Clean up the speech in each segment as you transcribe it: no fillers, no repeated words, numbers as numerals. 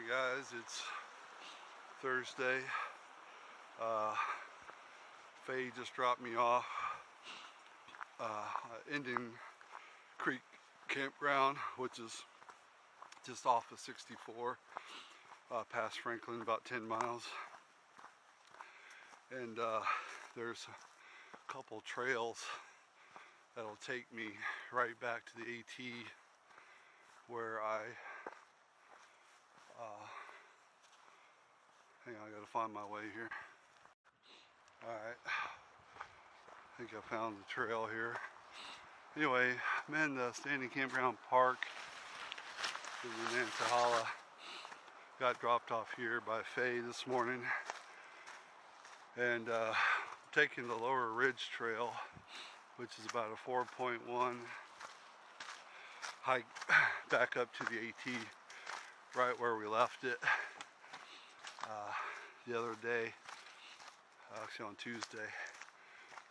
Alright guys, it's Thursday. Faye just dropped me off Indian Creek campground, which is just off of 64, past Franklin, about 10 miles. And there's a couple trails that'll take me right back to the AT where hang on, I gotta find my way here. Alright, I think I found the trail here. Anyway, I'm in the Standing Campground Park in Nantahala. Got dropped off here by Faye this morning. And taking the Lower Ridge Trail, which is about a 4.1 hike back up to the AT, right where we left it the other day, actually on Tuesday.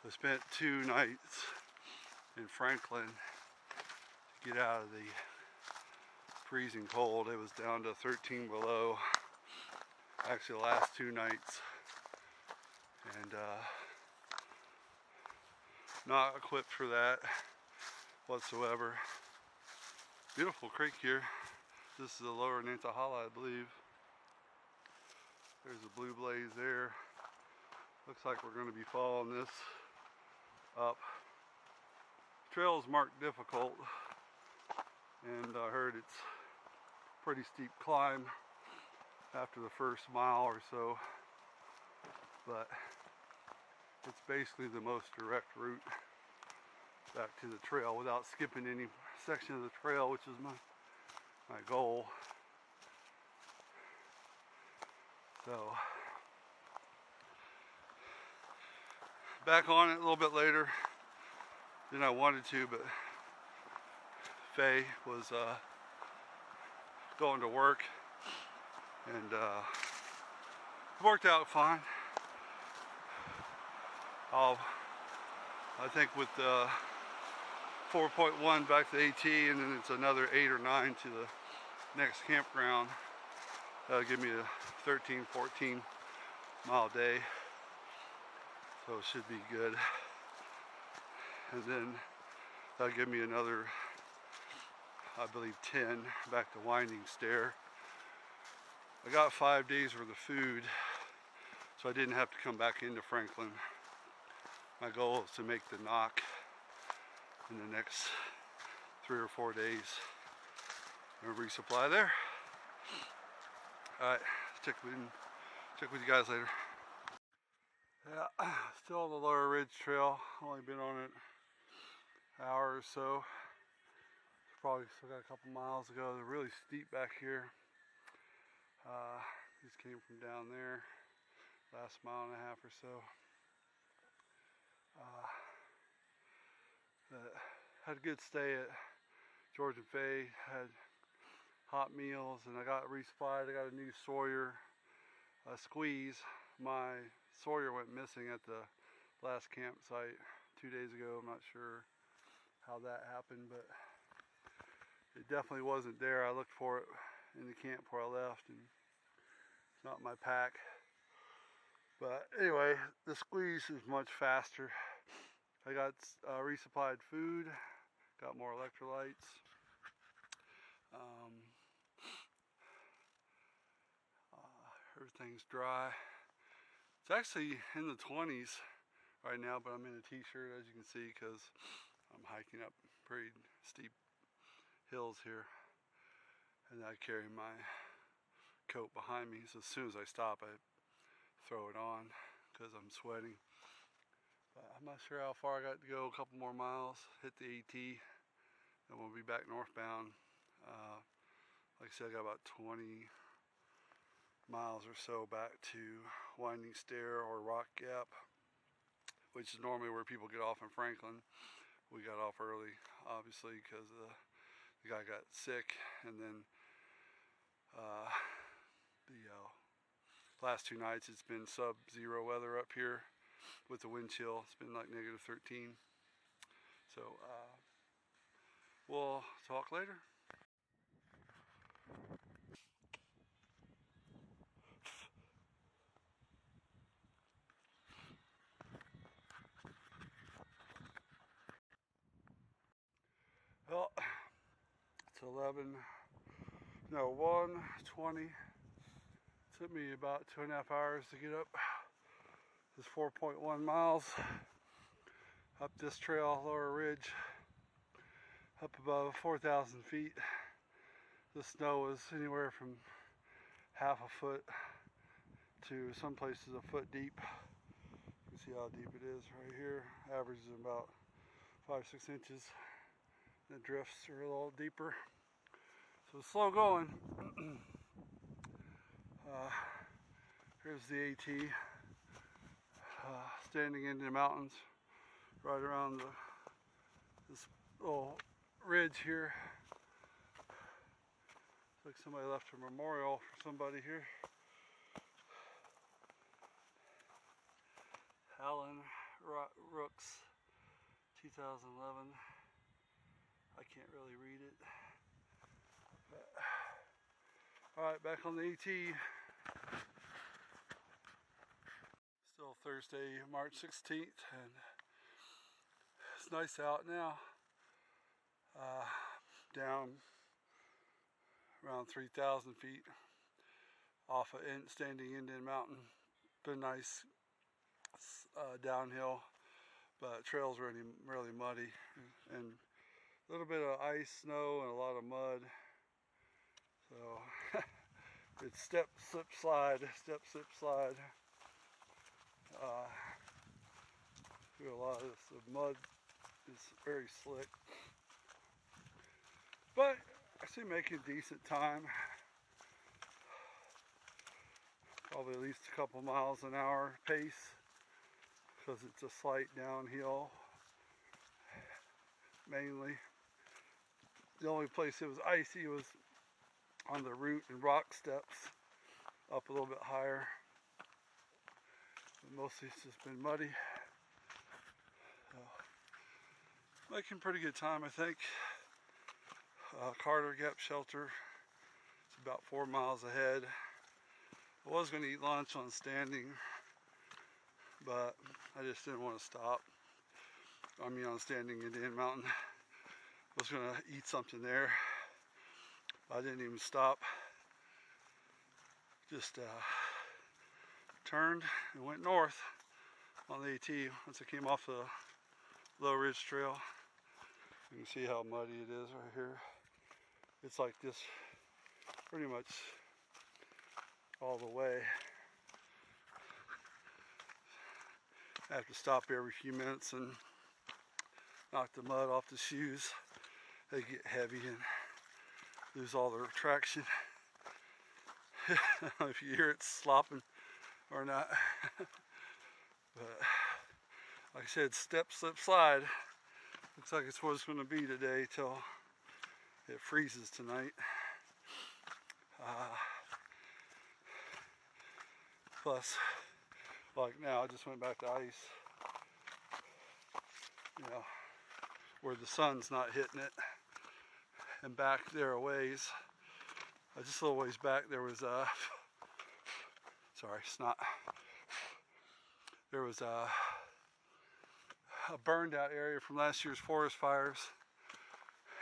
So I spent 2 nights in Franklin to get out of the freezing cold. It was down to 13 below, actually the last 2 nights, and not equipped for that whatsoever. Beautiful creek here. This is the Lower Nantahala, I believe. There's a blue blaze there. Looks like we're going to be following this up. Trail is marked difficult, and I heard it's a pretty steep climb after the first mile or so, but it's basically the most direct route back to the trail without skipping any section of the trail, which is my goal. So back on it a little bit later than I wanted to, but Faye was going to work, and it worked out fine. I think with the 4.1 back to the AT, and then it's another 8 or 9 to the next campground. That'll give me a 13, 14 mile day, so it should be good. And then that'll give me another, I believe, 10 back to Winding Stair. I got 5 days worth of food, so I didn't have to come back into Franklin. My goal is to make the knock in the next 3 or 4 days and resupply there. Alright, check with you guys later. Yeah, still on the Lower Ridge Trail. Only been on it an hour or so. Probably still got a couple miles to go. They're really steep back here. These came from down there, last mile and a half or so. Had a good stay at George and Faye. Had hot meals, and I got resupplied. I got a new Sawyer squeeze. My Sawyer went missing at the last campsite 2 days ago. I'm not sure how that happened, but it definitely wasn't there. I looked for it in the camp where I left, and it's not in my pack. But anyway, the squeeze is much faster. I got resupplied food, got more electrolytes. Everything's dry. It's actually in the 20s right now, but I'm in a t-shirt, as you can see, because I'm hiking up pretty steep hills here, and I carry my coat behind me, so as soon as I stop I throw it on because I'm sweating. But I'm not sure how far I got to go. A couple more miles, hit the AT, and we'll be back northbound. Like I said, I got about 20 miles or so back to Winding Stair or Rock Gap, which is normally where people get off in Franklin. We got off early, obviously, because the guy got sick, and then the last 2 nights it's been sub-zero weather up here with the wind chill. It's been like negative 13. So we'll talk later. 1:20. Took me about 2.5 hours to get up this 4.1 miles up this trail, lower ridge, up above 4,000 feet. The snow was anywhere from half a foot to some places a foot deep. You can see how deep it is right here. Averages about 5-6 inches. The drifts are a little deeper. So it's slow going. Here's the AT standing in the mountains right around this little ridge here. Looks like somebody left a memorial for somebody here. Alan Rooks, 2011. I can't really read it. Alright, back on the AT. Still Thursday, March 16th, and it's nice out now. Down around 3,000 feet off of standing Indian Mountain. Been nice downhill, but trails really muddy, and a little bit of ice, snow, and a lot of mud. So it's step, slip, slide, step, slip, slide. Through a lot of this. The mud is very slick, but I see making decent time. Probably at least a couple miles an hour pace, because it's a slight downhill mainly. The only place it was icy was on the root and rock steps up a little bit higher. But mostly it's just been muddy. So, making pretty good time, I think. Carter Gap Shelter. It's about 4 miles ahead. I was going to eat lunch on standing, but I just didn't want to stop. On standing Indian Mountain. I was going to eat something there. I didn't even stop. Just turned and went north on the AT. Once I came off the Low Ridge Trail, you can see how muddy it is right here. It's like this pretty much all the way. I have to stop every few minutes and knock the mud off the shoes. They get heavy and lose all their traction. I don't know if you hear it slopping or not. But like I said, step, slip, slide. Looks like it's what it's going to be today till it freezes tonight. Plus, like now, I just went back to ice. You know, where the sun's not hitting it. And back there a ways, just a little ways back, there was a, sorry, snot. There was a burned out area from last year's forest fires,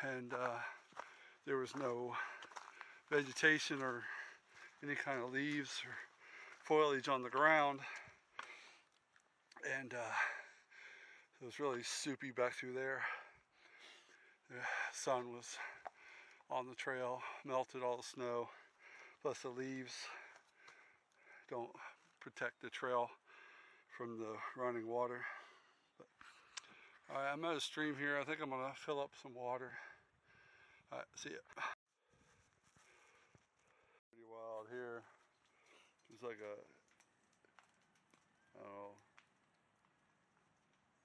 and there was no vegetation or any kind of leaves or foliage on the ground, and it was really soupy back through there. The sun was on the trail, melted all the snow, plus the leaves don't protect the trail from the running water. Alright, I'm at a stream here. I think I'm going to fill up some water. Alright, see ya. Pretty wild here. It's like a, I don't know,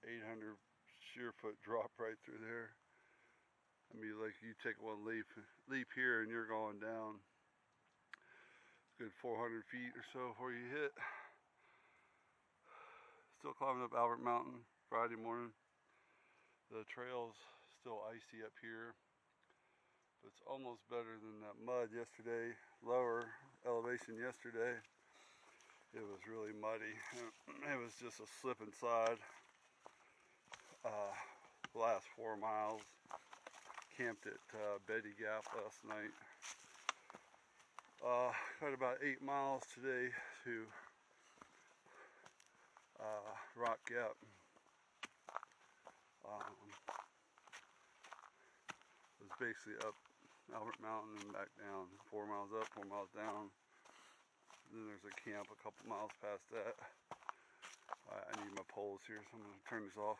800 sheer foot drop right through there. I mean, like you take one leap here and you're going down a good 400 feet or so before you hit. Still climbing up Albert Mountain Friday morning. The trail's still icy up here. But it's almost better than that mud yesterday. Lower elevation yesterday. It was really muddy. It was just a slip and slide. The last 4 miles. camped at Betty Gap last night. Got about 8 miles today to Rock Gap. It was basically up Albert Mountain and back down. 4 miles up, 4 miles down. Then there's a camp a couple miles past that. I need my poles here, so I'm going to turn this off.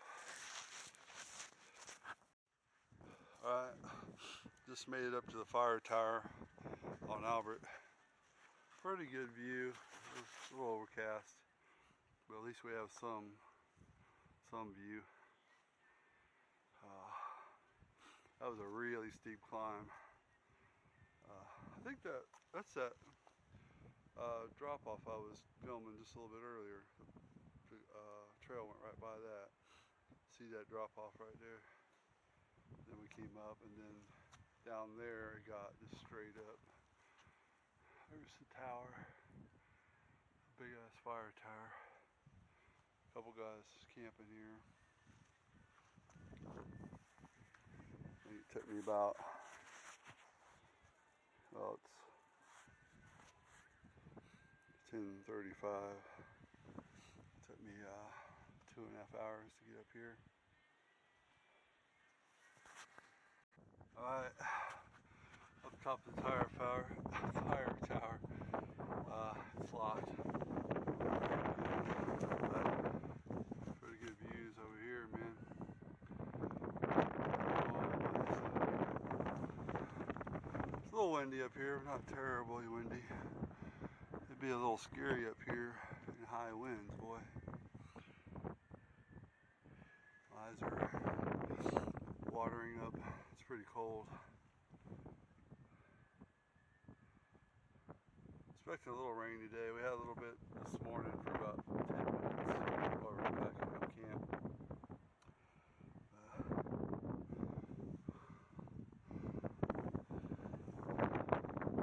Alright, just made it up to the fire tower on Albert. Pretty good view. It's a little overcast, but at least we have some view. That was a really steep climb. I think that's that drop off I was filming just a little bit earlier. The trail went right by that. See that drop off right there? Then we came up, and then down there it got just straight up. There's the tower, big ass fire tower. A couple guys camping here. I think it took me about, well, it's 10:35. It took me 2.5 hours to get up here. Alright, up top of the fire tower. It's locked. But pretty good views over here, man. It's a little windy up here, but not terribly windy. It'd be a little scary up here in high winds, boy. My eyes are watering up. It's pretty cold. Expecting a little rain today. We had a little bit this morning for about 10 minutes while we were packing up camp.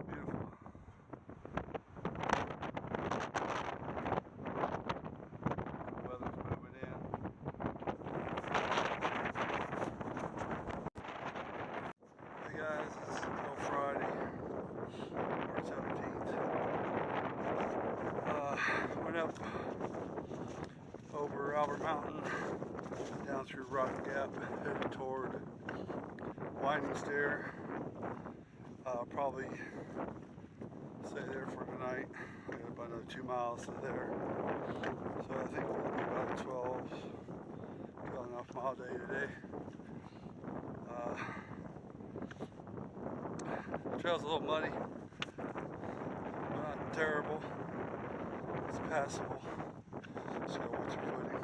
Beautiful. Weather's moving in. Hey guys, it's still Friday, March 17th. Went up over Albert Mountain, down through Rock Gap, headed toward Winding Stair. Probably stay there for the night. I got about another 2 miles to there. So I think we'll be about 12. Got enough mile day today. The trail's a little muddy, but not terrible. It's passable. Just gotta watch your footing.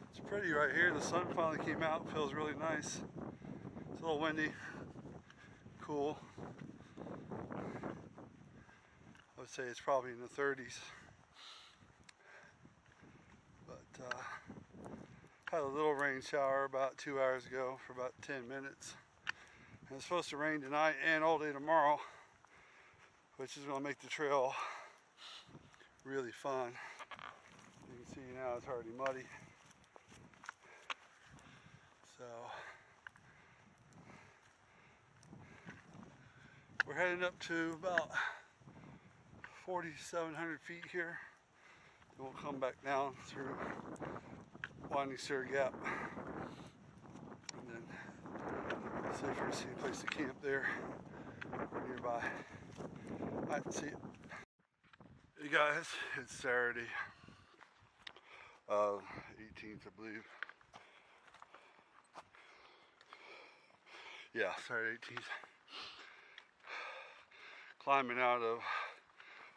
It's pretty right here. The sun finally came out. Feels really nice. It's a little windy. Cool. I would say it's probably in the 30s. But had a little rain shower about 2 hours ago for about 10 minutes. And it's supposed to rain tonight and all day tomorrow, which is going to make the trail really fun. You can see now it's already muddy. So we're heading up to about 4,700 feet here. Then we'll come back down through Winding Stair Gap, and then see if we can see a place to camp there nearby. Alright, see you. Hey guys, it's Saturday, 18th, I believe. Yeah, Saturday 18th. Climbing out of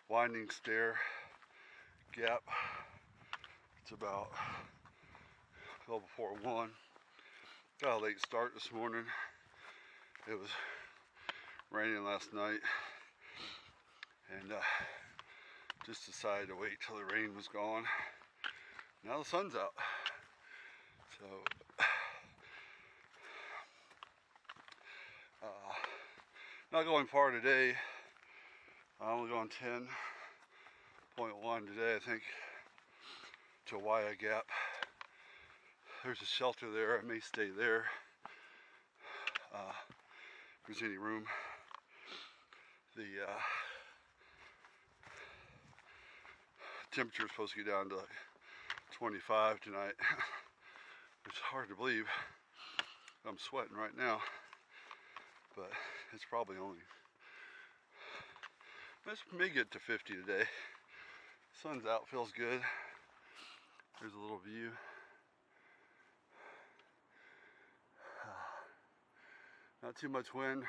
Winding Stair Gap. It's about a little before 1. Got a late start this morning. It was raining last night, and just decided to wait till the rain was gone. Now the sun's out, so not going far today. I'm only going 10.1 today, I think, to Waya Gap. there's a shelter there. I may stay there if there's any room. The temperature is supposed to get down to like 25 tonight. It's hard to believe. I'm sweating right now, but it's probably only, this may get to 50 today. Sun's out, feels good. There's a little view. Not too much wind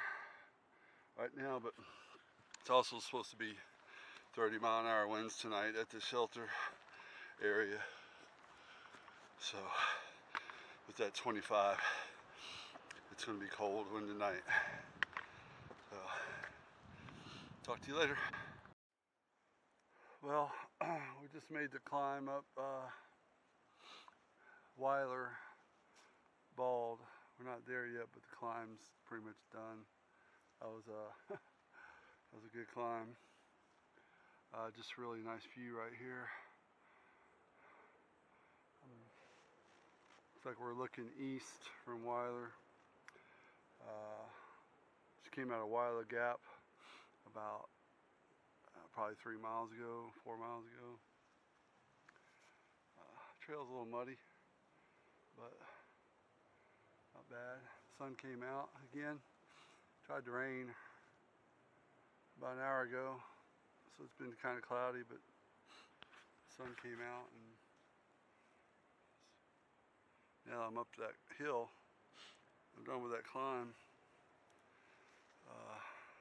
right now, but it's also supposed to be 30-mile-an-hour winds tonight at the shelter area. So with that 25, it's going to be cold wind tonight. So talk to you later. Well, we just made the climb up Weiler Bald. We're not there yet, but the climb's pretty much done. That was a good climb. Just really nice view right here. Looks like we're looking east from Weiler. Just came out of Weiler Gap about probably 3 miles ago, 4 miles ago. Trail's a little muddy, but not bad. Sun came out again. Tried to rain about an hour ago, so it's been kind of cloudy, but the sun came out, and now I'm up that hill. I'm done with that climb.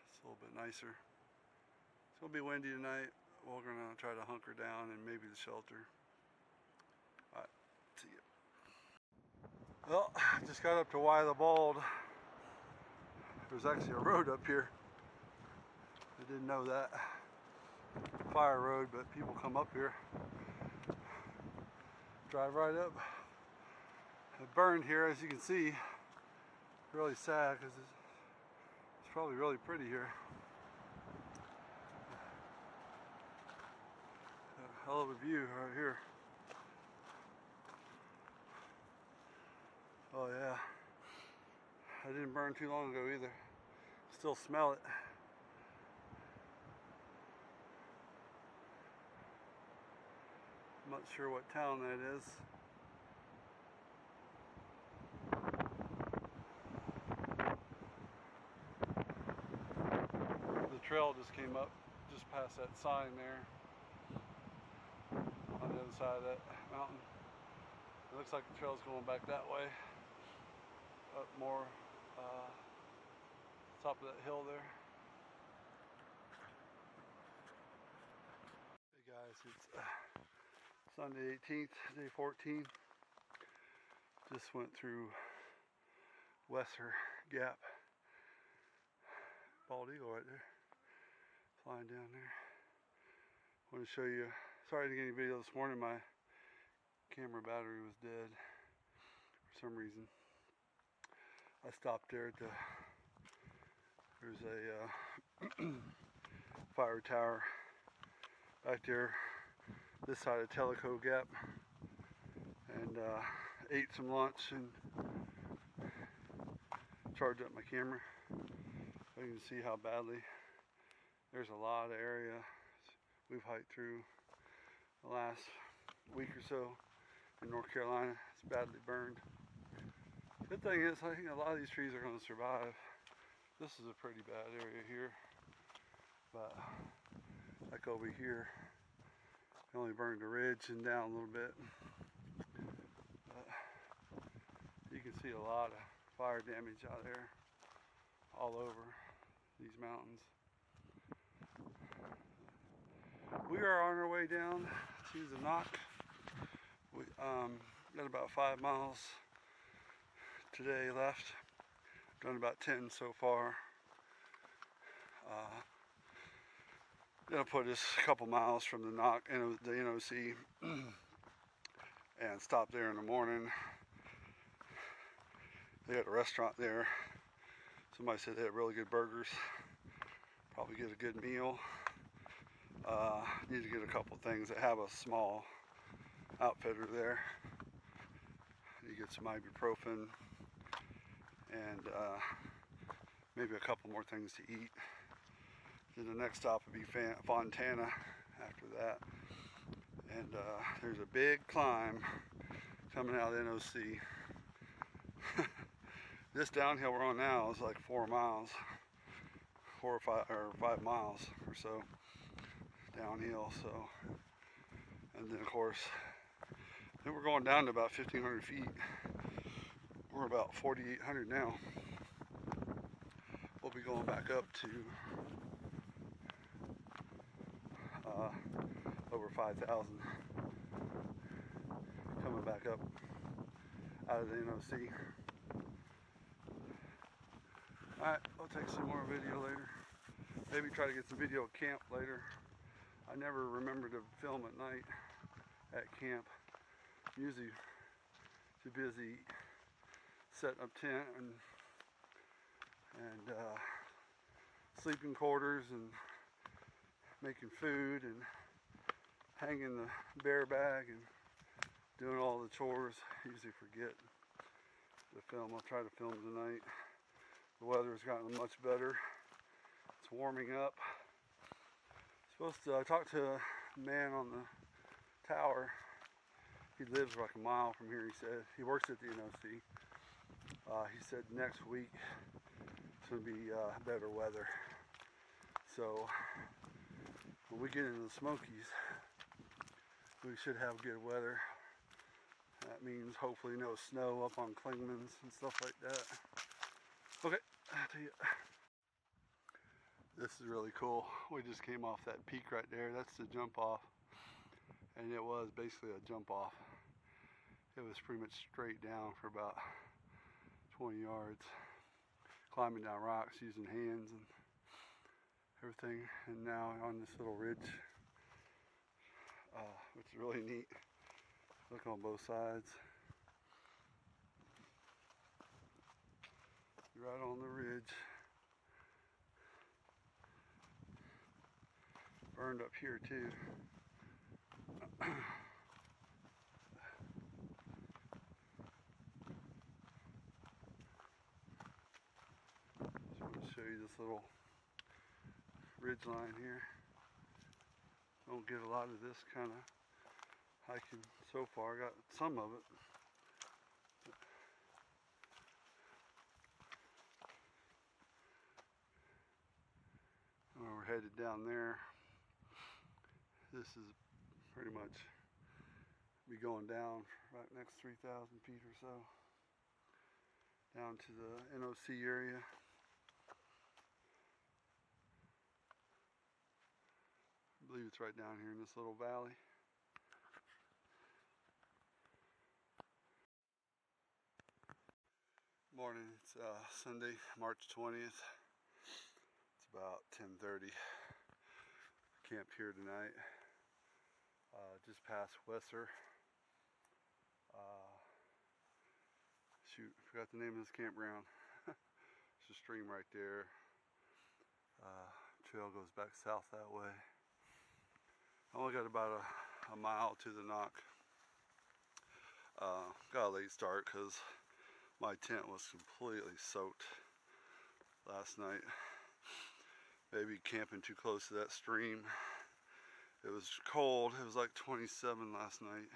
It's a little bit nicer. It's gonna be windy tonight. We're gonna try to hunker down and maybe the shelter. Alright, see ya. Well, just got up to Weiler Bald. There's actually a road up here. I didn't know that. Fire road, but people come up here. Drive right up. It burned here, as you can see. Really sad because it's probably really pretty here. A hell of a view right here. Oh yeah. I didn't burn too long ago either. Still smell it. I'm not sure what town that is. The trail just came up just past that sign there on the other side of that mountain. It looks like the trail's going back that way, up more top of that hill there. Hey guys, it's Sunday 18th, day 14. Just went through Wesser Gap. Bald eagle right there, flying down there. I want to show you, sorry I didn't get any video this morning, my camera battery was dead for some reason. I stopped there at there's a fire tower back there, this side of Tellico Gap, and ate some lunch and charged up my camera. You can see how badly, there's a lot of area we've hiked through the last week or so in North Carolina. It's badly burned. Good thing is, I think a lot of these trees are going to survive. This is a pretty bad area here, but like over here, it only burned the ridge and down a little bit. But you can see a lot of fire damage out there, all over these mountains. We are on our way down to the Knock. We got about 5 miles today left. Done about 10 so far. Gonna put us a couple miles from the Knock, the NOC, and stop there in the morning. They got a restaurant there. Somebody said they had really good burgers. Probably get a good meal. Need to get a couple things. They have a small outfitter there. You get some ibuprofen and maybe a couple more things to eat. Then the next stop would be Fontana after that. And there's a big climb coming out of NOC. This downhill we're on now is like 4 miles, 4 or 5 miles or so downhill. So, and then of course, then we're going down to about 1,500 feet. We're about 4,800 now. We'll be going back up to over 5,000. Coming back up out of the NOC. Alright, I'll take some more video later. Maybe try to get some video at camp later. I never remember to film at night at camp. I'm usually too busy setting up tent and sleeping quarters and making food and hanging the bear bag and doing all the chores. I usually forget to film. I'll try to film tonight. The weather's gotten much better. It's warming up. I talked to a man on the tower. He lives like a mile from here, he said. He works at the NOC. He said next week it's going to be better weather. So when we get into the Smokies, we should have good weather. That means hopefully no snow up on Klingman's and stuff like that. Okay, I'll tell you. This is really cool. We just came off that peak right there. That's the jump off. And it was basically a jump off. It was pretty much straight down for about 20 yards. Climbing down rocks using hands and everything. And now on this little ridge, which is really neat. Look on both sides. Right on the ridge. Burned up here too. Just want to show you this little ridge line here. Don't get a lot of this kind of hiking so far. Got some of it. We're headed down there. This is pretty much be going down right next 3,000 feet or so, down to the NOC area. I believe it's right down here in this little valley. Morning, it's Sunday, March 20th. It's about 10:30. Camped here tonight, just past Wesser. Shoot, forgot the name of this campground. There's a stream right there. Trail goes back south that way. I only got about a mile to the knock. Got a late start because my tent was completely soaked last night. Maybe camping too close to that stream. It was cold. It was like 27 last night.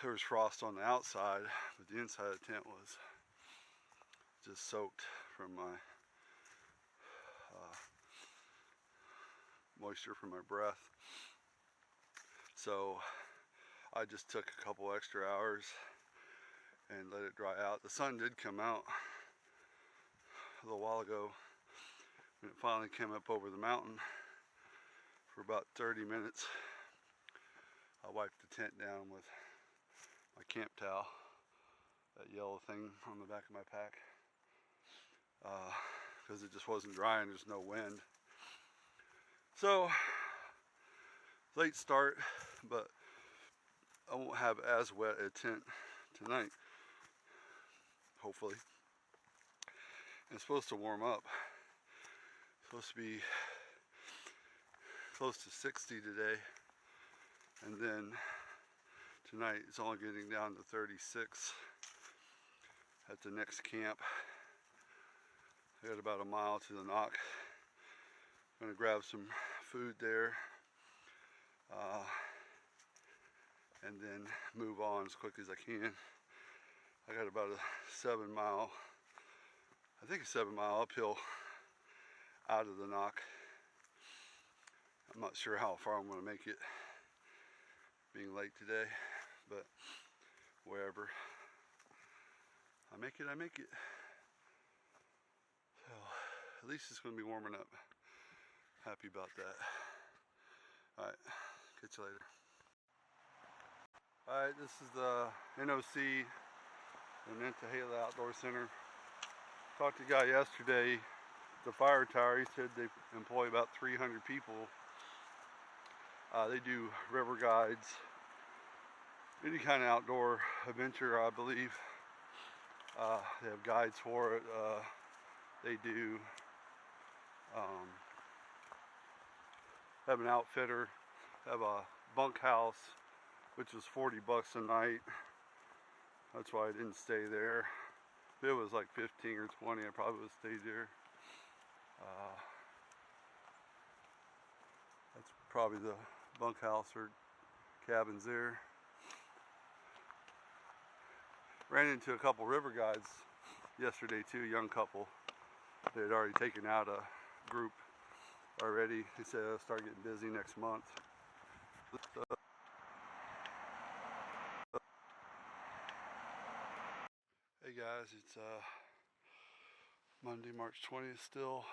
There was frost on the outside, but the inside of the tent was just soaked from my moisture from my breath. So I just took a couple extra hours and let it dry out. The sun did come out a little while ago, and it finally came up over the mountain for about 30 minutes. I wiped the tent down with my camp towel, that yellow thing on the back of my pack, because it just wasn't dry and there's no wind. So, late start, but I won't have as wet a tent tonight, hopefully. It's supposed to warm up. It's supposed to be close to 60 today, and then Tonight it's only getting down to 36 at the next camp. I got about a mile to the knock. I'm gonna grab some food there and then move on as quick as I can. I got about a 7-mile, I think a 7-mile uphill out of the knock. I'm not sure how far I'm gonna make it, being late today, but wherever I make it, I make it. So at least it's gonna be warming up. Happy about that. Alright, catch you later. Alright, this is the NOC, the Nantahala Outdoor Center. Talked to the guy yesterday, the fire tower. He said they employ about 300 people. They do river guides, any kind of outdoor adventure, I believe. They have guides for it. They do have an outfitter, have a bunkhouse, which was $40 a night. That's why I didn't stay there. If it was like 15 or 20, I probably would have stayed there. That's probably the bunkhouse or cabins there. Ran into a couple river guides yesterday too, a young couple. They had already taken out a group already. He said they'll start getting busy next month. Hey guys, it's Monday, March 20th still.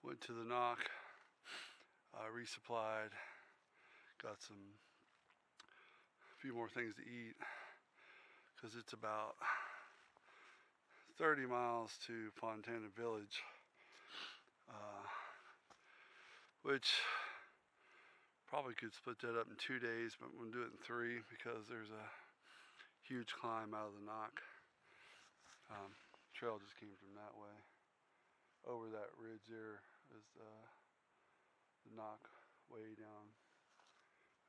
Went to the knock, resupplied, got a few more things to eat, because it's about 30 miles to Fontana Village, which probably could split that up in 2 days, but I'm going to do it in 3 because there's a huge climb out of the knock. Trail just came from that way. Over that ridge there is the knock way down.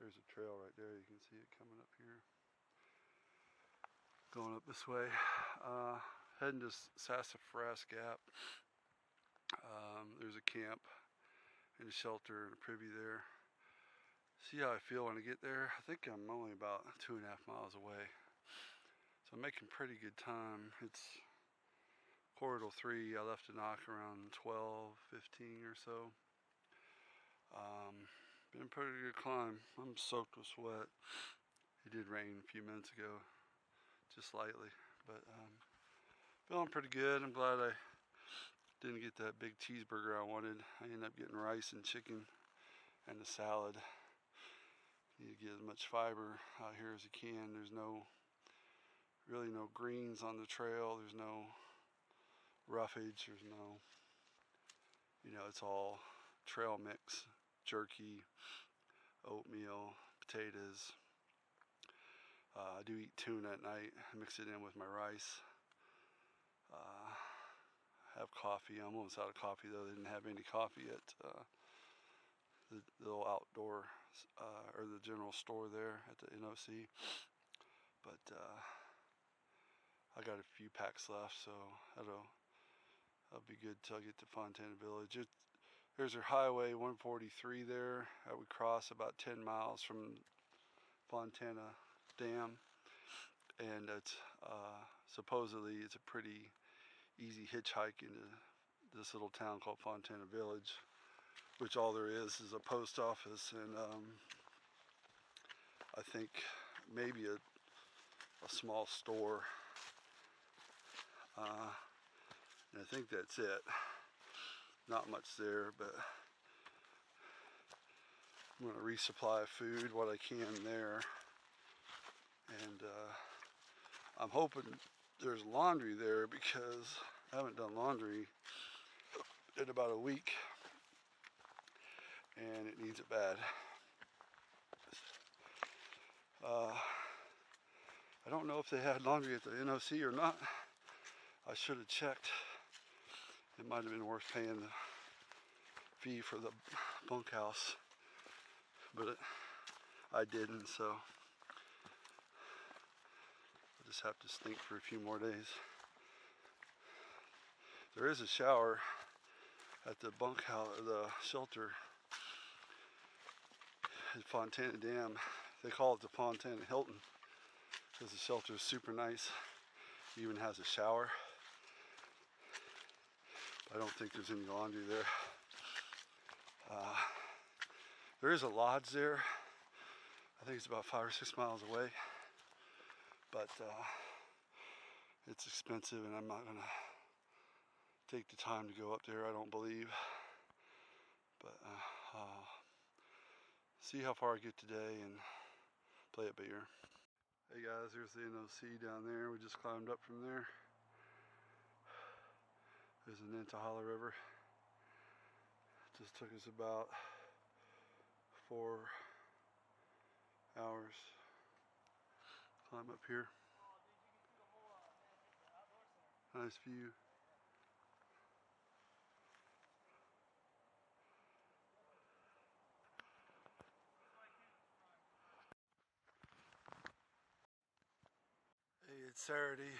There's a trail right there. You can see it coming up here. Going up this way. Heading to Sassafras Gap. There's a camp and a shelter and a privy there. See how I feel when I get there. I think I'm only about 2.5 miles away. So I'm making pretty good time. It's Corridor 3. I left the knock around 12:15 or so. Been a pretty good climb. I'm soaked with sweat. It did rain a few minutes ago, just lightly, but feeling pretty good. I'm glad I didn't get that big cheeseburger I wanted. I ended up getting rice and chicken and a salad. You get as much fiber out here as you can. There's really no greens on the trail. There's no roughage. There's no, it's all trail mix. Jerky, oatmeal, potatoes. I do eat tuna at night. I mix it in with my rice. Have coffee. I'm almost out of coffee though. They didn't have any coffee at the little outdoor or the general store there at the NOC. But I got a few packs left, so that'll be good till I get to Fontana Village. There's our highway 143 there that we cross about 10 miles from Fontana Dam, and it's supposedly it's a pretty easy hitchhike into this little town called Fontana Village, which all there is a post office and I think maybe a small store, and I think that's it. Not much there, but I'm going to resupply food what I can there, and I'm hoping there's laundry there because I haven't done laundry in about a week and it needs it bad. I don't know if they had laundry at the NOC or not. I should have checked. It might have been worth paying the fee for the bunkhouse, but I didn't, so I'll just have to stink for a few more days. There is a shower at the bunkhouse, the shelter at Fontana Dam. They call it the Fontana Hilton because the shelter is super nice. It even has a shower. I don't think there's any laundry there. There is a lodge there. I think it's about 5 or 6 miles away. But it's expensive and I'm not going to take the time to go up there, I don't believe. But see how far I get today and play it by ear. Hey guys, there's the NOC down there. We just climbed up from there. There's an Nantahala River. It just took us about 4 hours to climb up here. Nice view. Hey, it's Saturday,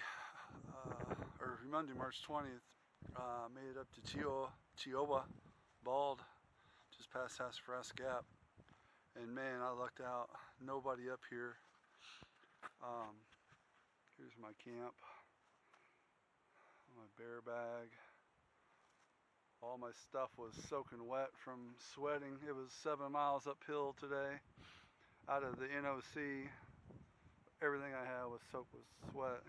or Monday, March 20th. Made it up to Chiyoba, Bald, just past Sassafras Gap. And man, I lucked out. Nobody up here. Here's my camp. My bear bag. All my stuff was soaking wet from sweating. It was 7 miles uphill today out of the NOC. Everything I had was soaked with sweat,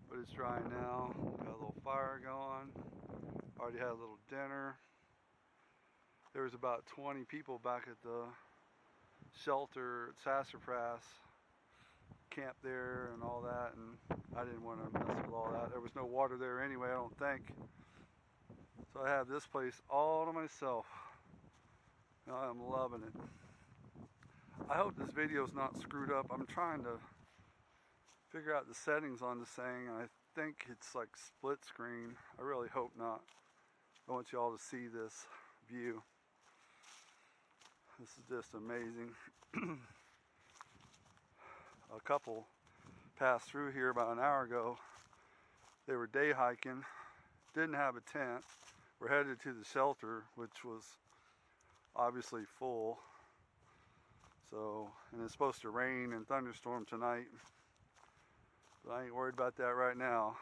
but it's dry now. Got a little fire going. Already had a little dinner. There was about 20 people back at the shelter at Sassafras, camped there and all that, and I didn't want to mess with all that. There was no water there anyway, I don't think. So I have this place all to myself. I'm loving it. I hope this video is not screwed up. I'm trying to figure out the settings on this thing, and I think it's like split screen. I really hope not. I want you all to see this view. This is just amazing. A couple passed through here about an hour ago. They were day hiking, didn't have a tent. We're headed to the shelter, which was obviously full. So, and it's supposed to rain and thunderstorm tonight. But I ain't worried about that right now.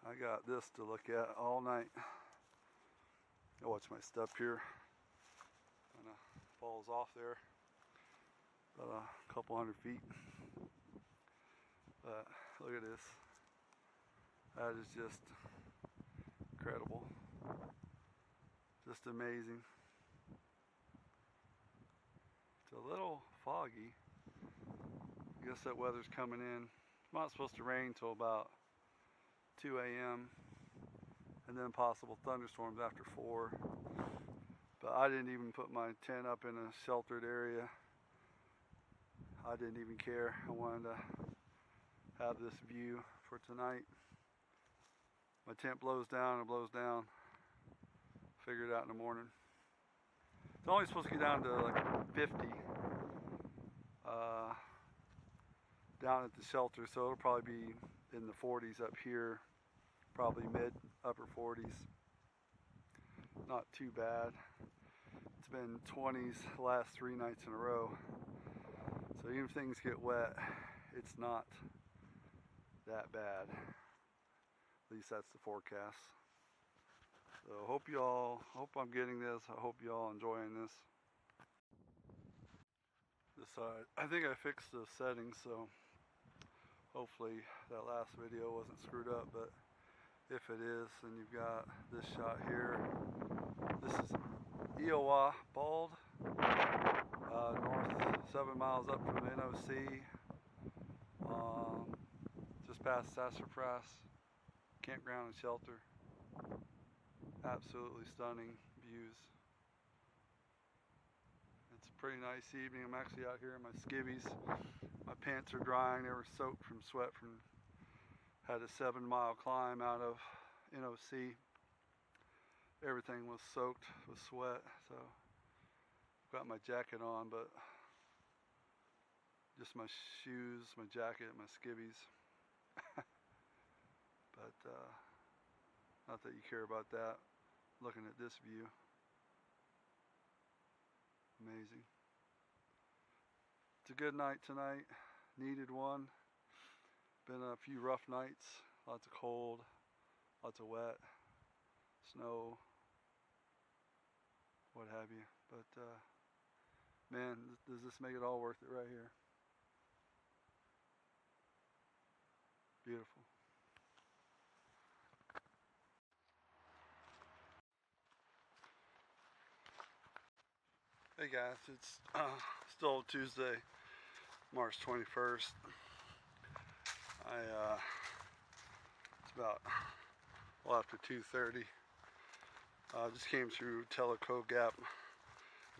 I got this to look at all night. I'll watch my step here. Kind of falls off there. About a couple 100 feet. But look at this. That is just incredible. Just amazing. It's a little foggy. I guess that weather's coming in. It's not supposed to rain till about 2 a.m. and then possible thunderstorms after 4. But I didn't even put my tent up in a sheltered area. I didn't even care. I wanted to have this view for tonight. My tent blows down, it blows down. Figure it out in the morning. It's only supposed to get down to like 50 down at the shelter, so it'll probably be in the 40s up here, probably mid, upper 40s. Not too bad. It's been 20s the last 3 nights in a row. So even if things get wet, it's not that bad. At least that's the forecast. So hope I'm getting this. I hope y'all enjoying this. This side, I think I fixed the settings, so hopefully that last video wasn't screwed up, but if it is, then you've got this shot here. This is Iowa Bald, north 7 miles up from the NOC, just past Sassafras campground and shelter. Absolutely stunning views. It's a pretty nice evening. I'm actually out here in my skivvies. My pants are drying. They were soaked from sweat had a 7-mile climb out of NOC. Everything was soaked with sweat, so I've got my jacket on, but just my shoes, my jacket, my skivvies. But not that you care about that. Looking at this view, amazing. It's a good night tonight, needed one. Been a few rough nights, lots of cold, lots of wet, snow, what have you. But man, does this make it all worth it right here. Beautiful. Hey guys, it's still Tuesday, March 21st. It's about after 2:30. Just came through Tellico Gap.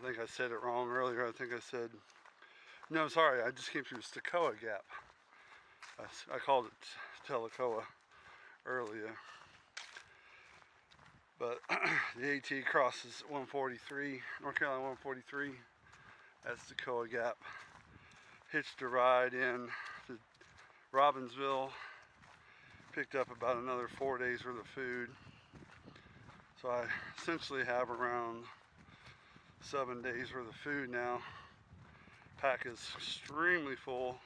I think I said it wrong earlier. I think I said, no, sorry, I just came through Stacoa Gap. I called it Tellicoa earlier. But the AT crosses 143, North Carolina 143 at Stacoa Gap. Hitched a ride in to Robbinsville. Picked up about another 4 days worth of food. So I essentially have around 7 days worth of food now. Pack is extremely full.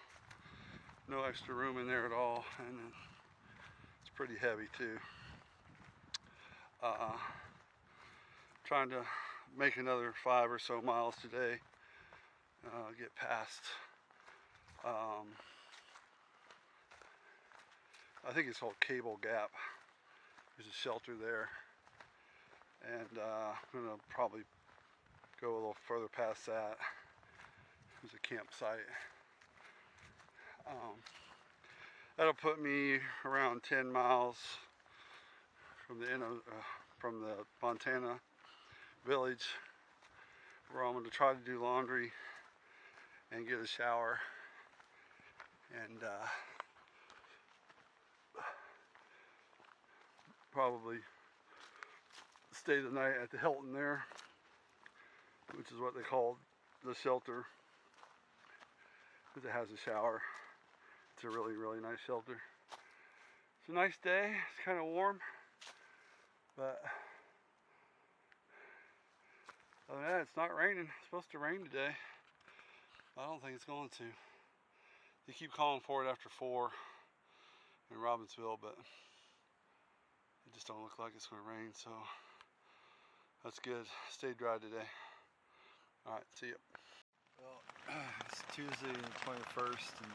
No extra room in there at all. And it's pretty heavy too. Trying to make another 5 or so miles today. Get past. I think it's called Cable Gap. There's a shelter there. And I'm gonna probably go a little further past that. There's a campsite. That'll put me around 10 miles from the end of, from the Montana village, where I'm going to try to do laundry and get a shower and probably stay the night at the Hilton there, which is what they call the shelter, because it has a shower. It's a really, really nice shelter. It's a nice day. It's kind of warm, but other than that, it's not raining. It's supposed to rain today. I don't think it's going to. They keep calling for it after 4 in Robbinsville, but it just don't look like it's going to rain, so that's good. Stay dry today. All right, see ya. Well, it's Tuesday the 21st, and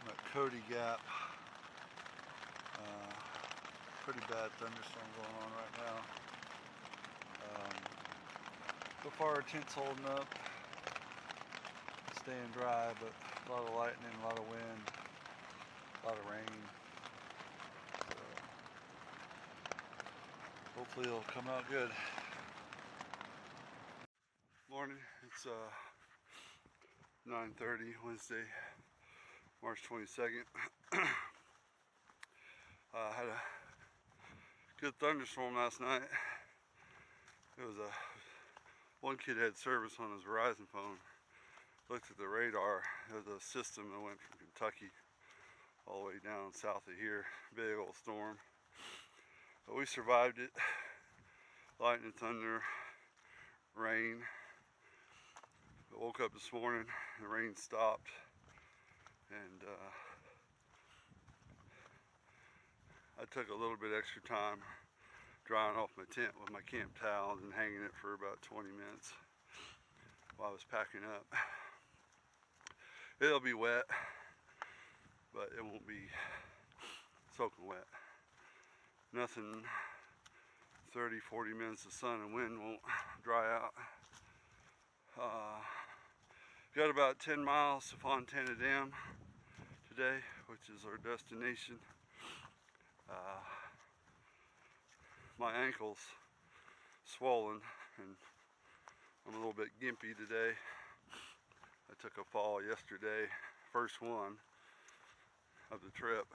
I'm at Cody Gap. Pretty bad thunderstorm going on right now. So far our tent's holding up, staying dry, but a lot of lightning, a lot of wind, a lot of rain. So hopefully it'll come out good. Morning, it's 9:30, Wednesday, March 22nd. Had a good thunderstorm last night. It was one kid had service on his Verizon phone. Looked at the radar. It was a system that went from Kentucky all the way down south of here. Big old storm. But we survived it. Lightning, thunder, rain. I woke up this morning, the rain stopped, and I took a little bit extra time drying off my tent with my camp towels and hanging it for about 20 minutes while I was packing up. It'll be wet, but it won't be soaking wet. Nothing 30-40 minutes of sun and wind won't dry out. Got about 10 miles to Fontana Dam today, which is our destination. My ankle's swollen and I'm a little bit gimpy today. I took a fall yesterday, first one of the trip.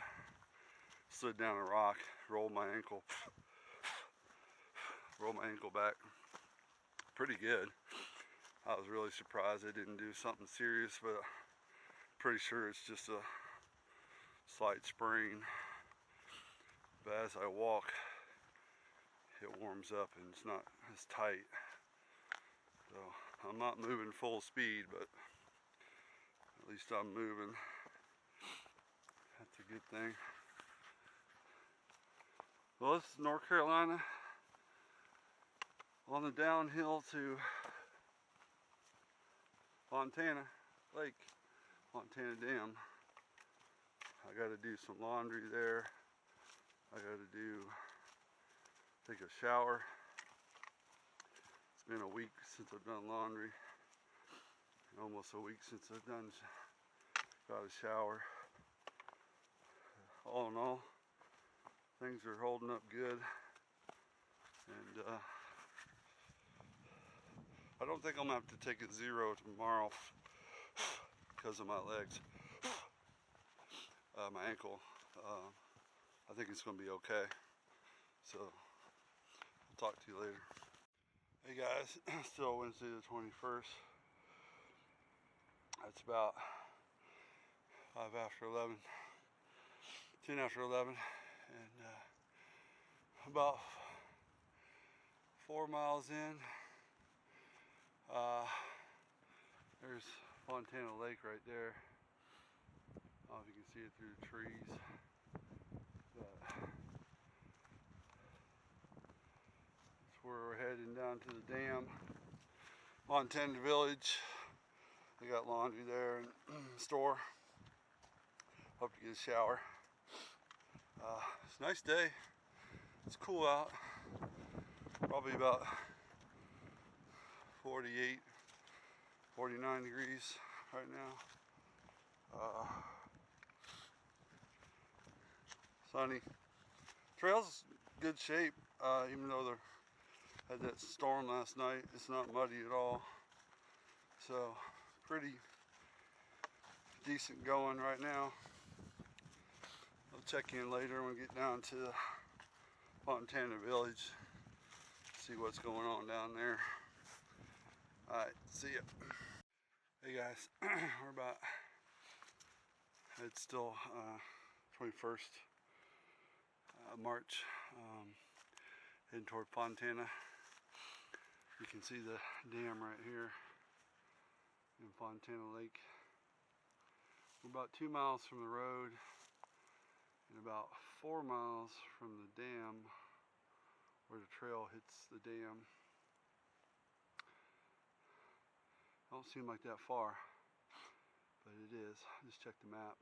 Slid down a rock, rolled my ankle back pretty good. I was really surprised they didn't do something serious, but pretty sure it's just a slight sprain. But as I walk, it warms up and it's not as tight. So I'm not moving full speed, but at least I'm moving. That's a good thing. Well, this is North Carolina on the downhill to Fontana Lake, Fontana Dam. I got to do some laundry there. I got to take a shower. It's been a week since I've done laundry. Almost a week since I've got a shower. All in all, things are holding up good. And I don't think I'm gonna have to take it zero tomorrow because of my legs, my ankle. I think it's gonna be okay. So I'll talk to you later. Hey guys, still Wednesday the 21st. It's about 5 after 11, 10 after 11, and about 4 miles in. There's Fontana Lake right there. I don't know if you can see it through the trees. But that's where we're heading, down to the dam. Fontana Village. They got laundry there and store. Hope to get a shower. It's a nice day. It's cool out. Probably about 48, 49 degrees right now. Sunny. Trail's good shape, even though they had that storm last night. It's not muddy at all. So pretty decent going right now. I'll check in later when we get down to Fontana Village. See what's going on down there. Alright, see ya. Hey guys, it's still 21st March, heading toward Fontana. You can see the dam right here in Fontana Lake. We're about 2 miles from the road and about 4 miles from the dam where the trail hits the dam. Don't seem like that far, but it is. Just check the map.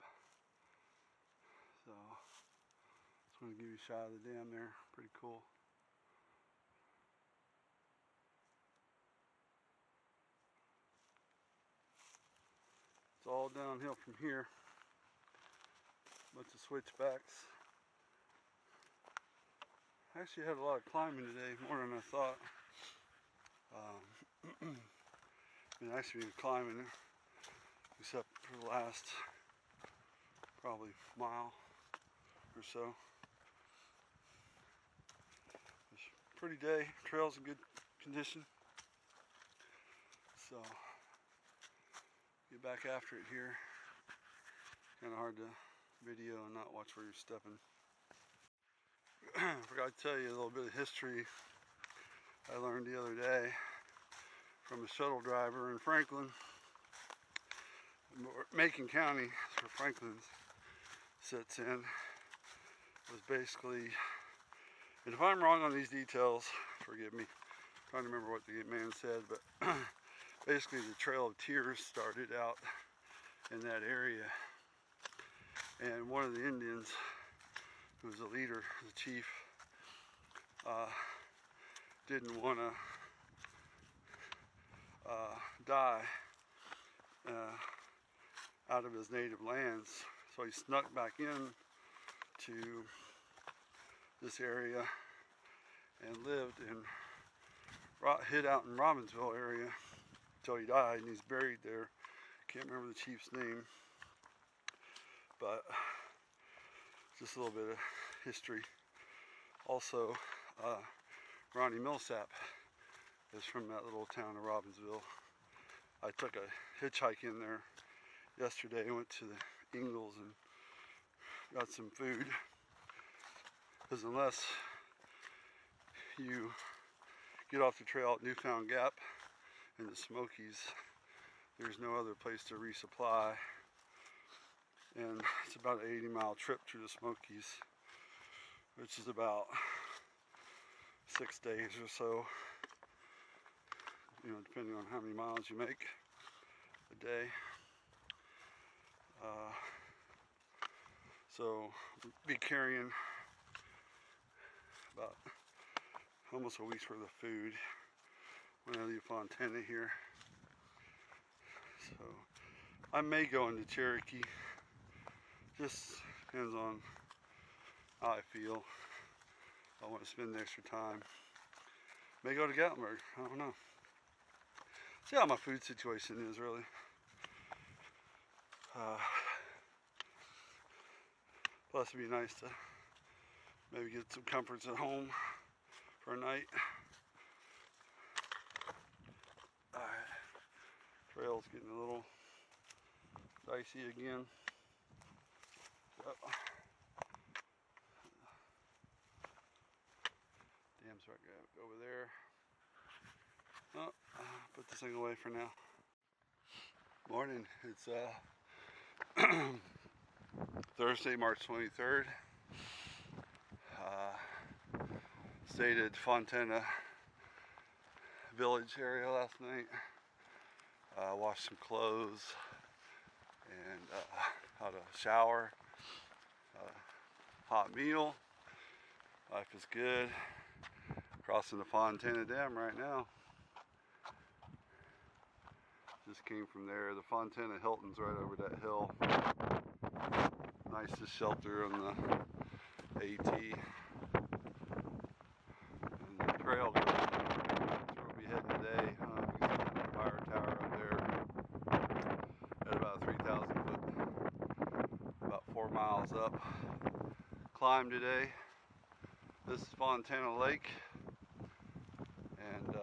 So, just want to give you a shot of the dam there. Pretty cool. It's all downhill from here. Bunch of switchbacks. I actually had a lot of climbing today, more than I thought. Been actually climbing, except for the last probably mile or so. It's a pretty day. Trail's in good condition. So get back after it here. Kind of hard to video and not watch where you're stepping. Forgot to tell you a little bit of history I learned the other day from a shuttle driver in Franklin. Macon County, where Franklin sits in, was basically, and if I'm wrong on these details, forgive me, I'm trying to remember what the man said, but basically the Trail of Tears started out in that area, and one of the Indians, who was the leader, the chief, didn't want to die out of his native lands, so he snuck back in to this area and lived in, hid out in Robbinsville area until he died, and he's buried there. Can't remember the chief's name, but just a little bit of history. Also, Ronnie Millsap is from that little town of Robbinsville. I took a hitchhike in there yesterday. I went to the Ingles and got some food. Because unless you get off the trail at Newfound Gap in the Smokies, there's no other place to resupply. And it's about an 80-mile trip through the Smokies, which is about 6 days or so, depending on how many miles you make a day. So be carrying about almost a week's worth of food when I leave Fontana here. So I may go into Cherokee. Just depends on how I feel. I want to spend the extra time. May go to Gatlinburg. I don't know. See how my food situation is really. Plus it'd be nice to maybe get some comforts at home for a night. Alright. Trail's getting a little dicey again. Yep. Dam's right over there. Oh, put this thing away for now. Morning. It's Thursday, March 23rd. Stayed at Fontana Village area last night. Washed some clothes and had a shower. Hot meal. Life is good. Crossing the Fontana Dam right now. Just came from there. The Fontana Hilton's right over that hill. Nicest shelter on the AT. And the trail goes, that's where we'll be heading today. You can see the fire tower up there at about 3,000 foot, about 4 miles up. Climb today. This is Fontana Lake, and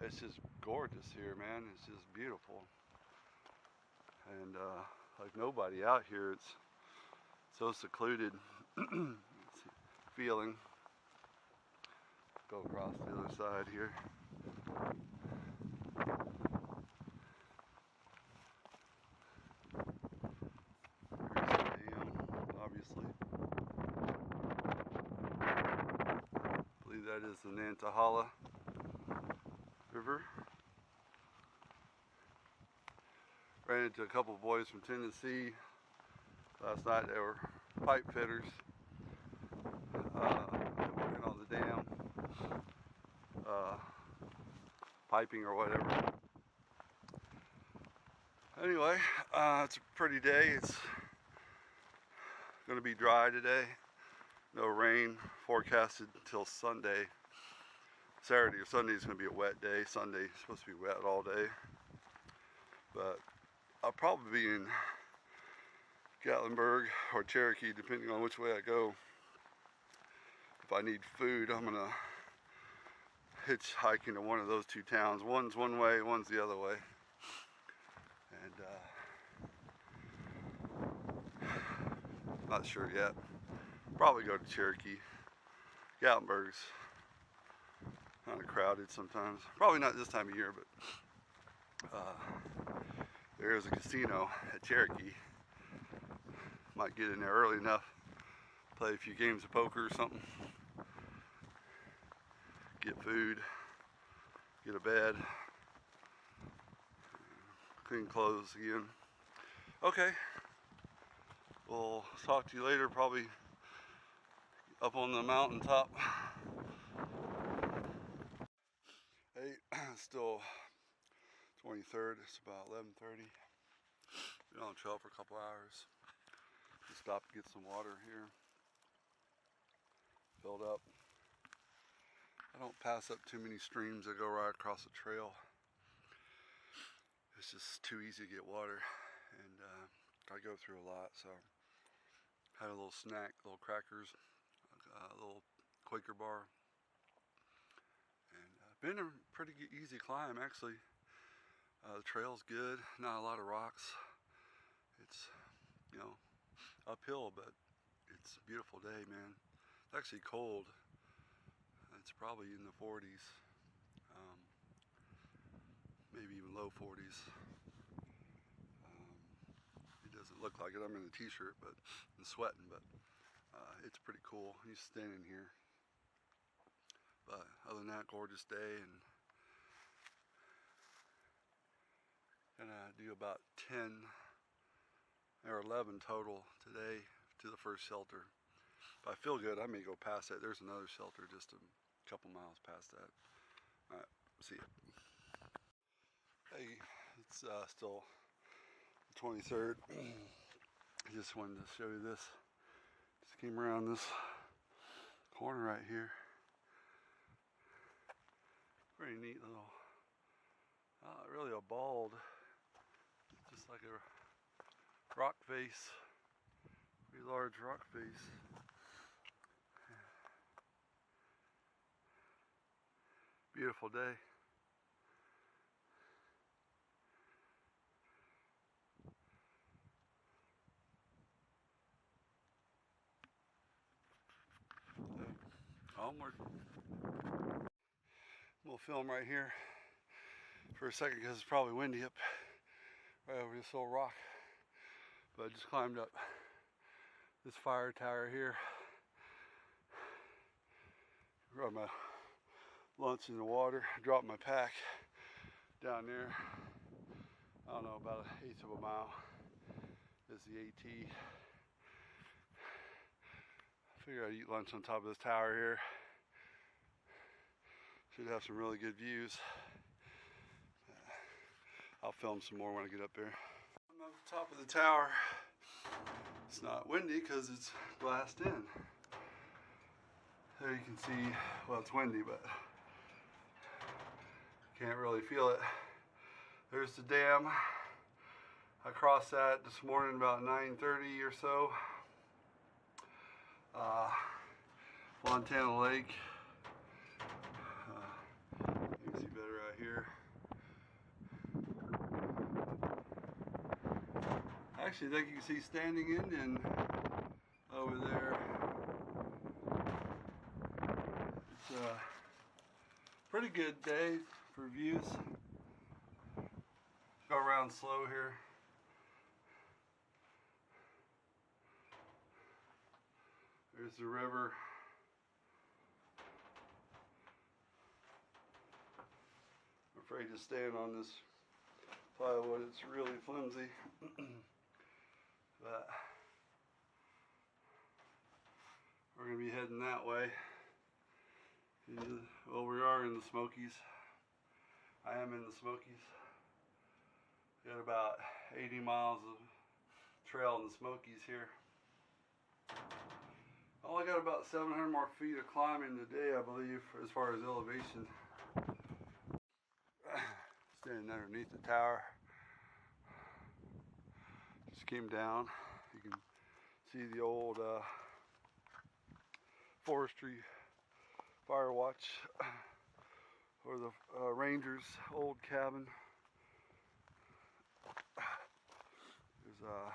it's just gorgeous here, man. It's just beautiful, and like nobody out here. It's so secluded feeling. Go across the other side here. Here's the dam, obviously. I believe that is the Nantahala River. Ran into a couple of boys from Tennessee last night. They were pipe fitters working on the dam, piping or whatever. Anyway, it's a pretty day. It's going to be dry today. No rain forecasted until Sunday. Saturday or Sunday is going to be a wet day. Sunday is supposed to be wet all day. But I'll probably be in Gatlinburg or Cherokee, depending on which way I go. If I need food, I'm going to hitchhike into one of those two towns. One's one way, one's the other way. And not sure yet. Probably go to Cherokee. Gatlinburg's kind of crowded sometimes. Probably not this time of year, but there is a casino at Cherokee. Might get in there early enough, play a few games of poker or something, get food, get a bed, clean clothes again. Okay, we'll talk to you later, probably up on the mountaintop. Hey, still 23rd, it's about 11:30. Been on the trail for a couple hours. Just stopped to get some water here. Filled up. I don't pass up too many streams that go right across the trail. It's just too easy to get water, and I go through a lot, so had a little snack, little crackers, a little Quaker bar, and been a pretty easy climb actually. The trail's good, not a lot of rocks. It's, you know, uphill, but it's a beautiful day, man. It's actually cold. It's probably in the 40s, maybe even low 40s. It doesn't look like it. I'm in a t-shirt, but I'm sweating, but it's pretty cool. He's standing here. But other than that, gorgeous day, and gonna do about 10 or 11 total today to the first shelter. If I feel good, I may go past that. There's another shelter just a couple miles past that. All right, see ya. Hey, it's still the 23rd. I just wanted to show you this. Just came around this corner right here. Pretty neat little, really a bald, just like a rock face, pretty large rock face. Beautiful day. Onward. We'll film right here for a second because it's probably windy up right over this little rock. But I just climbed up this fire tower here. Brought my lunch in the water, dropped my pack down there. I don't know, about 1/8 of a mile is the AT. Figured I'd eat lunch on top of this tower here. Should have some really good views. I'll film some more when I get up there. I'm up the top of the tower. It's not windy because it's glassed in. There you can see, well, it's windy, but can't really feel it. There's the dam. I crossed that this morning about 9:30 or so. Fontana Lake. You can see better out here. Actually, I think you can see Standing Indian over there. It's a pretty good day for views. Go around slow here. There's the river. I'm afraid to stand on this plywood, it's really flimsy. But we're going to be heading that way. Well, we are in the Smokies. I am in the Smokies. Got about 80 miles of trail in the Smokies here. I only got about 700 more feet of climbing today, I believe, as far as elevation. Standing underneath the tower. Just came down. You can see the old forestry fire watch, or the ranger's old cabin. There's a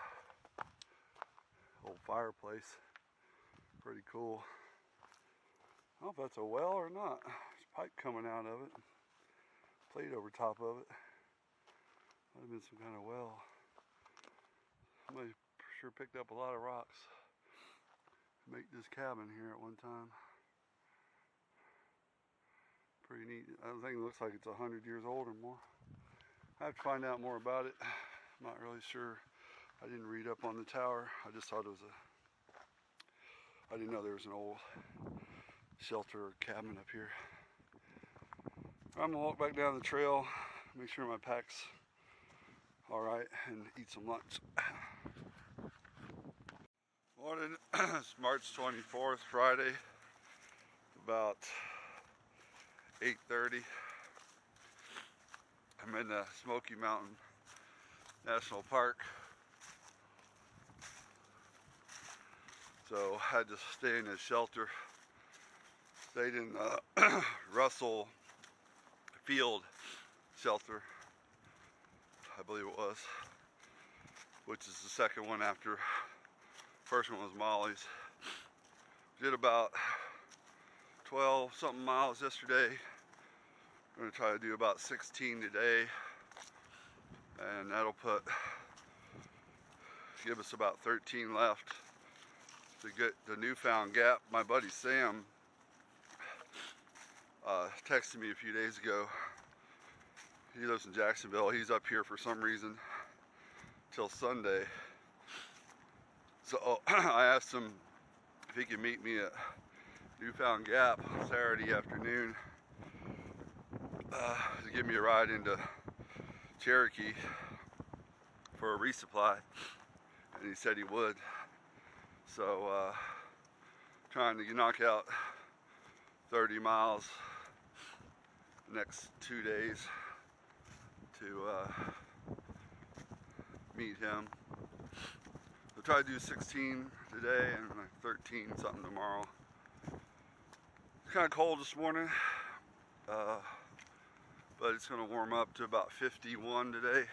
old fireplace. Pretty cool. I don't know if that's a well or not. There's pipe coming out of it. Plate over top of it. Might have been some kind of well. Somebody sure picked up a lot of rocks to make this cabin here at one time. Pretty neat. I think it looks like it's 100 years old or more. I have to find out more about it. I'm not really sure. I didn't read up on the tower. I just thought it was I didn't know there was an old shelter or cabin up here. I'm gonna walk back down the trail, make sure my pack's all right, and eat some lunch. Morning, it's March 24th, Friday, about 8:30. I'm in the Smoky Mountain National Park. So I had to stay in a shelter. Stayed in Russell Field shelter. I believe it was, which is the second one after first one was Molly's. Did about 12 something miles yesterday. I'm gonna try to do about 16 today, and that'll give us about 13 left to get the newfound gap. My buddy Sam texted me a few days ago. He lives in Jacksonville. He's up here for some reason till Sunday. So I asked him if he could meet me at Newfound Gap Saturday afternoon to give me a ride into Cherokee for a resupply, and he said he would. So trying to knock out 30 miles the next 2 days to meet him. We'll try to do 16 today and like 13 something tomorrow. It's kind of cold this morning, but it's going to warm up to about 51 today.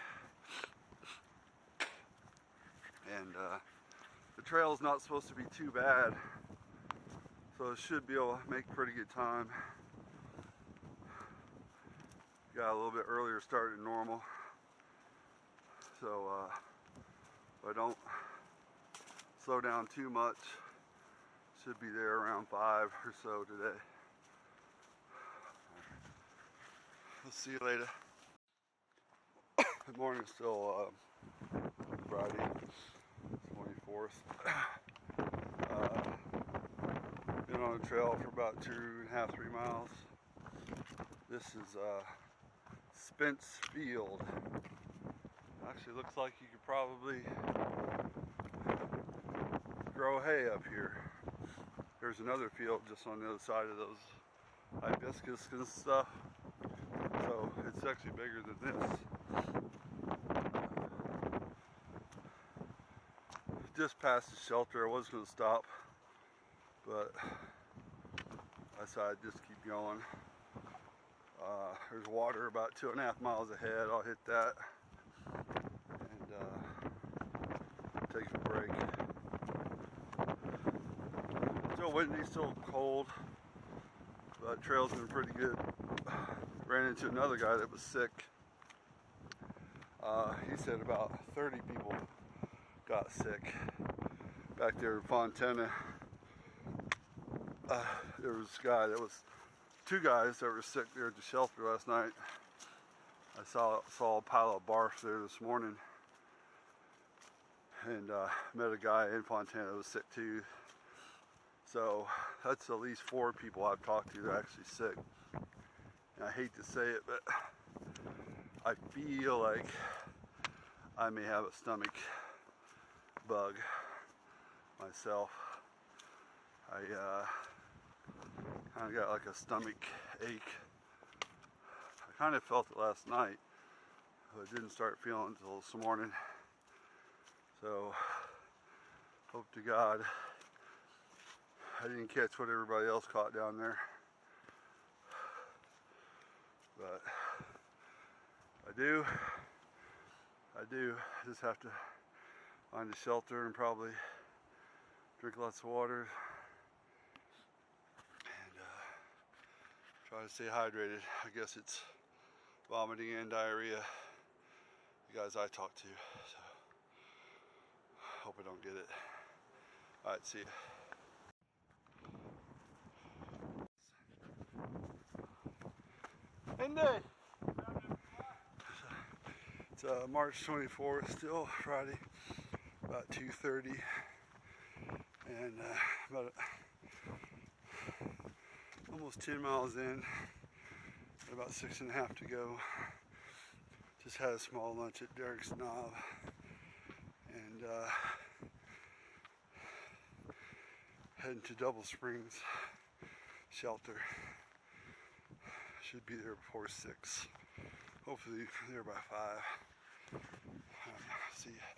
And the trail's not supposed to be too bad, so it should be able to make pretty good time. Got a little bit earlier start than normal, so if I don't slow down too much, should be there around 5 or so today. We'll see you later. Good morning. Still Friday, 24th. Been on the trail for about 2.5, 3 miles. This is Spence Field. Actually looks like you could probably grow hay up here. There's another field just on the other side of those hibiscus and stuff. So it's actually bigger than this. Just past the shelter. I was going to stop, but I decided to just keep going. There's water about 2.5 miles ahead. I'll hit that and take a break. Still windy, still cold, but trail's been pretty good. Ran into another guy that was sick. He said about 30 people got sick back there in Fontana. There was this guy that was, 2 guys that were sick there at the shelter last night. I saw a pile of barf there this morning, and met a guy in Fontana that was sick too. So that's at least 4 people I've talked to that are actually sick. And I hate to say it, but I feel like I may have a stomach bug myself. I kind of got like a stomach ache. I kind of felt it last night, but I didn't start feeling it until this morning. So hope to God I didn't catch what everybody else caught down there. But I do just have to find a shelter and probably drink lots of water and try to stay hydrated. I guess it's vomiting and diarrhea, the guys I talk to, so hope I don't get it. Alright, see ya. Indy! It's March 24th, still Friday, about 2:30, and almost 10 miles in, about 6.5 to go. Just had a small lunch at Derek's Knob, and heading to Double Springs shelter. Should be there before 6. Hopefully there by 5. See ya.